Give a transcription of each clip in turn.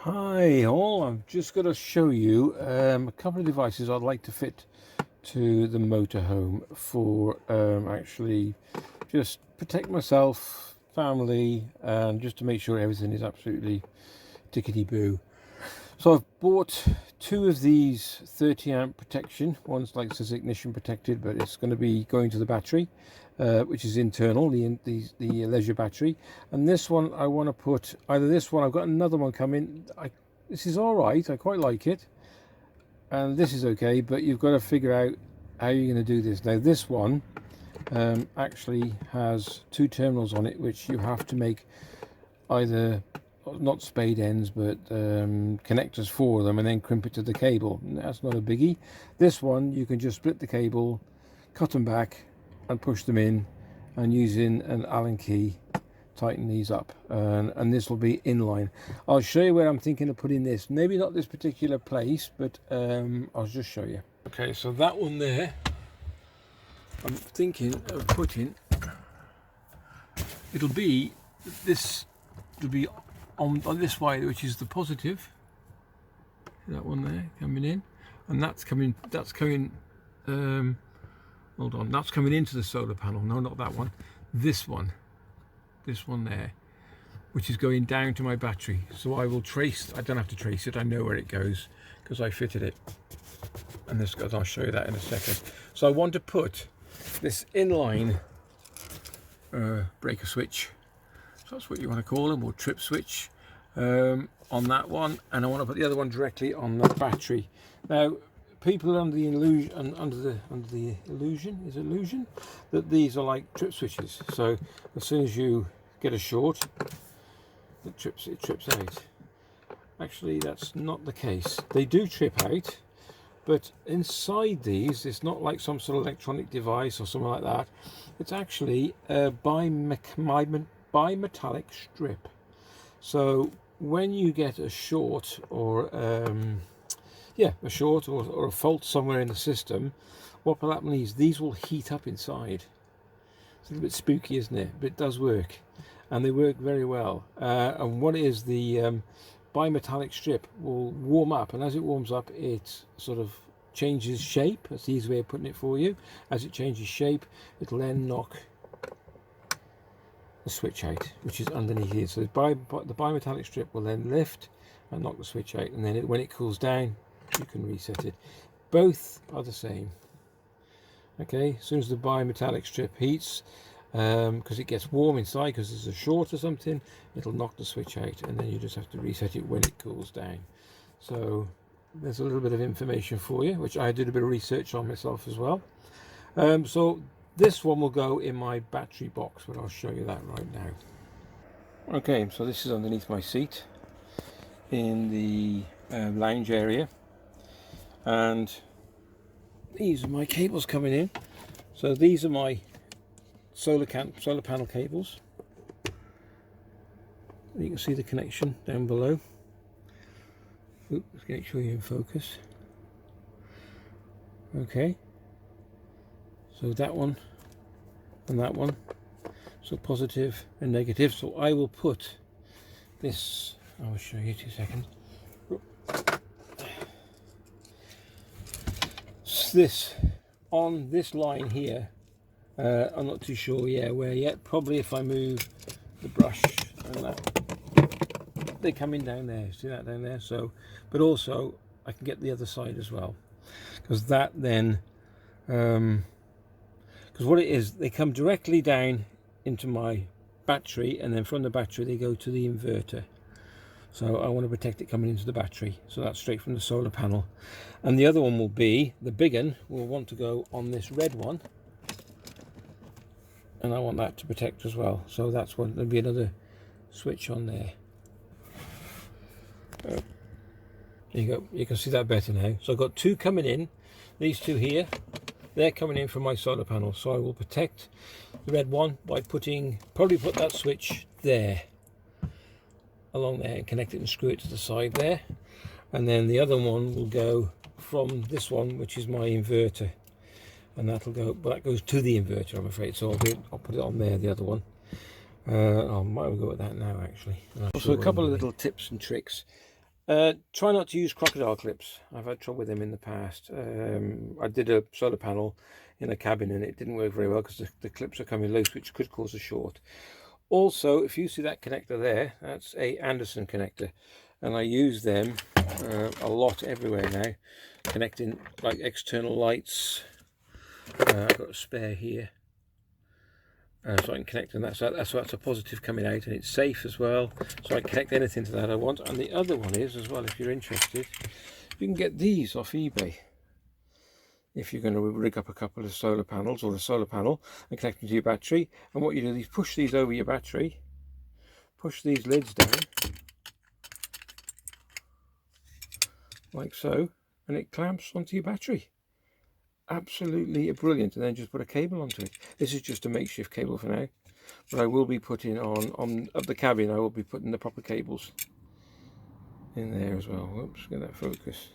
Hi all, I'm just going to show you a couple of devices I'd like to fit to the motorhome for actually just protect myself, family, and just to make sure everything is absolutely tickety-boo. So I've bought two of these 30 amp protection. One's like says ignition protected, but it's going to be going to the battery, which is internal, the leisure battery. And this one I want to put either this one. I've got another one coming. This is all right. I quite like it, and this is okay. But you've got to figure out how you're going to do this. Now this one actually has two terminals on it, which you have to make either not spade ends but connectors for them and then crimp it to the cable. That's not a biggie. This one you can just split the cable, cut them back and push them in, and using an Allen key tighten these up, and this will be inline. I'll show you where I'm thinking of putting this. Maybe not this particular place, but I'll just show you. Okay, so that one there I'm thinking of putting, it'll be on this wire, which is the positive. That one there coming in, and that's coming hold on, that's coming into the solar panel. No, not that one, this one there, which is going down to my battery. So I will trace, I don't have to trace it, I know where it goes because I fitted it, and this goes, I'll show you that in a second. So I want to put this inline breaker switch, so that's what you want to call them, or trip switch, on that one, and I want to put the other one directly on the battery. Now people are under the illusion that these are like trip switches, so as soon as you get a short it trips out. Actually that's not the case. They do trip out, but inside these it's not like some sort of electronic device or something like that. It's actually a bimetallic strip. So when you get a short or a fault somewhere in the system, what will happen is these will heat up inside. It's a little bit spooky, isn't it? But it does work, and they work very well. And what it is, the bimetallic strip will warm up, and as it warms up it sort of changes shape. That's the easy way of putting it for you. As it changes shape, it'll then knock the switch out, which is underneath here. So the bimetallic strip will then lift and knock the switch out, and then when it cools down you can reset it. Both are the same. Okay, as soon as the bimetallic strip heats, because it gets warm inside because there's a short or something, it'll knock the switch out, and then you just have to reset it when it cools down. So there's a little bit of information for you, which I did a bit of research on myself as well. So this one will go in my battery box, but I'll show you that right now. Okay, so this is underneath my seat in the lounge area, and these are my cables coming in. So these are my solar panel cables. You can see the connection down below. Oops, let's make sure you're in focus. Okay, so that one and that one, so positive and negative. So I will put this, I will show you 2 seconds. This on this line here, I'm not too sure where yet. Probably if I move the brush and that, they're coming down there. See that down there? So, but also I can get the other side as well, because that then because what it is, they come directly down into my battery, and then from the battery they go to the inverter. So I want to protect it coming into the battery, so that's straight from the solar panel. And the other one will be, the big one will want to go on this red one, and I want that to protect as well. So that's one, there'll be another switch on there. There you go, you can see that better now. So I've got two coming in, these two here, they're coming in from my solar panel. So I will protect the red one by probably put that switch there, along there, and connect it and screw it to the side there. And then the other one will go from this one, which is my inverter, and that'll go, but that goes to the inverter, I'm afraid. So I'll put it on there, the other one. I might go with that now actually. So a couple of little tips and tricks. Try not to use crocodile clips. I've had trouble with them in the past. I did a solar panel in a cabin and it didn't work very well because the clips are coming loose, which could cause a short. Also, if you see that connector there, that's a Anderson connector, and I use them a lot everywhere now, connecting like external lights. I've got a spare here, so I can connect on that. So that's a positive coming out, and it's safe as well. So I can connect anything to that I want. And the other one is as well, if you're interested, you can get these off eBay. If you're going to rig up a couple of solar panels or a solar panel and connect them to your battery, and what you do is push these over your battery, push these lids down like so, and it clamps onto your battery. Absolutely brilliant. And then just put a cable onto it. This is just a makeshift cable for now, but I will be putting on up the cabin, I will be putting the proper cables in there as well. Whoops, get that focus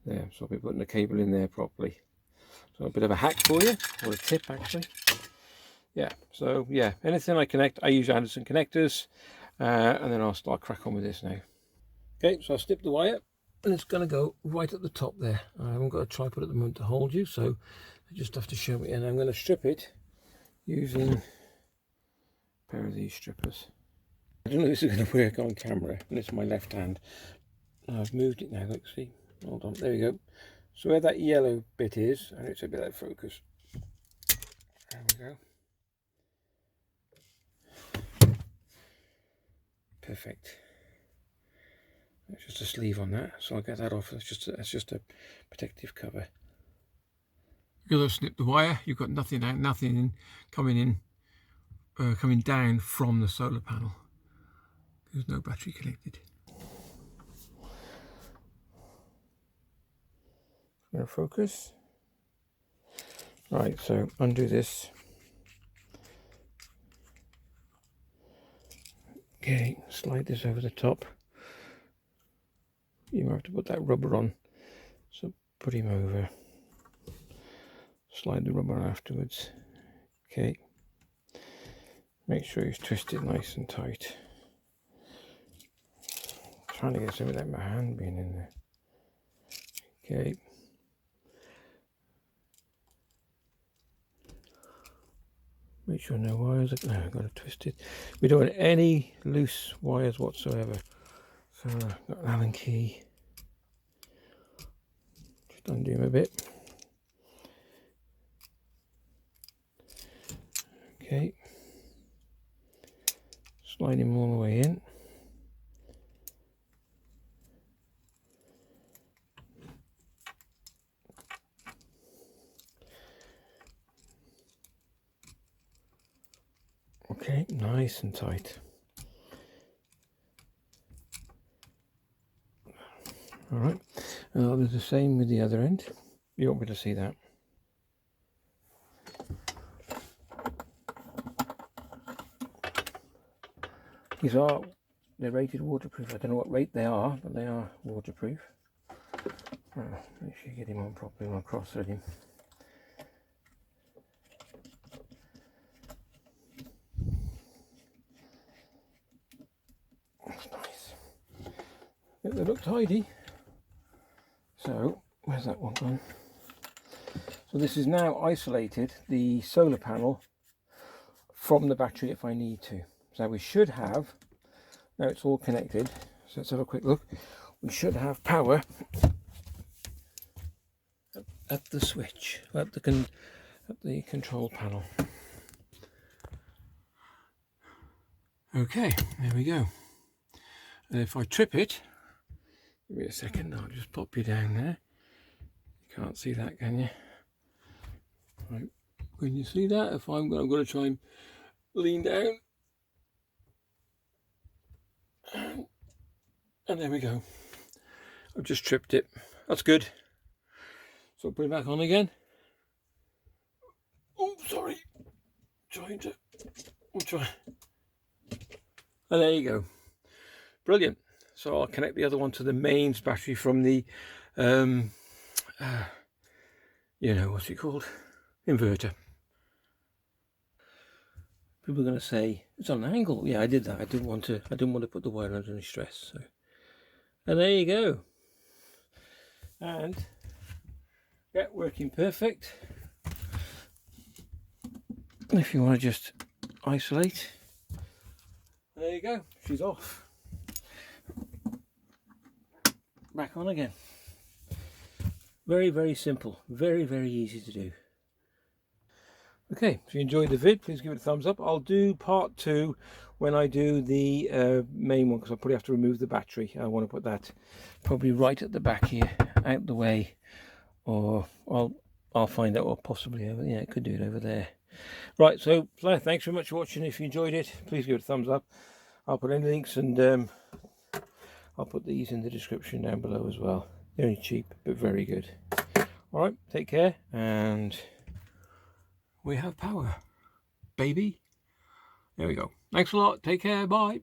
there. So I'll be putting the cable in there properly. So a bit of a hack for you, or a tip actually. Yeah, so yeah, anything I connect, I use Anderson connectors, and then I'll start crack on with this now. Okay, so I'll snip the wire, and it's going to go right at the top there. I haven't got a tripod at the moment to hold you, so I just have to show it, and I'm going to strip it using a pair of these strippers. I don't know if this is going to work on camera, and it's my left hand. I've moved it now, look, see, hold on, there we go. So where that yellow bit is, and it's a bit out of focus. There we go. Perfect. It's just a sleeve on that, so I'll get that off. That's just a protective cover. You're going to snip the wire. You've got nothing out, nothing coming down from the solar panel. There's no battery connected. Going to focus. Right, so undo this. Okay, slide this over the top. You might have to put that rubber on, so put him over. Slide the rubber on afterwards. Okay, make sure he's twisted nice and tight. Trying to get some of that my hand being in there. Okay. Make sure no wires are, no, I've got to twist it. We don't want any loose wires whatsoever. So I've got an Allen key. Just undo him a bit. Okay. Slide him all the way in. Okay, nice and tight. All right, I'll do the same with the other end. You won't be able to see that. They're rated waterproof. I don't know what rate they are, but they are waterproof. Make sure you get him on properly when I cross-thread him. That's nice. They look tidy. So, where's that one gone? So this is now isolated the solar panel from the battery if I need to. So we should have, now it's all connected, so let's have a quick look. We should have power at the switch, at the control panel. Okay, there we go. And if I trip it, give me a second, I'll just pop you down there. You can't see that, can you? Right. Can you see that? If I'm going to try and lean down. And there we go. I've just tripped it. That's good. So put it back on again. Oh, sorry. We'll try. And there you go. Brilliant. So I'll connect the other one to the mains battery from the, you know, what's it called? Inverter. People are going to say it's on an angle. Yeah, I did that. I didn't want to put the wire under any stress. So And there you go. And yeah, working perfect. If you want to just isolate, there you go, she's off. Back on again. Very, very simple, very, very easy to do. Okay, if you enjoyed the vid, please give it a thumbs up. I'll do part 2 when I do the main one, because I'll probably have to remove the battery. I want to put that probably right at the back here, out the way, or I'll find out, or possibly over, yeah, I could do it over there. Right, so thanks very much for watching. If you enjoyed it, please give it a thumbs up. I'll put any links, and I'll put these in the description down below as well. They're only cheap, but very good. All right, take care, and we have power, baby. There we go. Thanks a lot. Take care. Bye.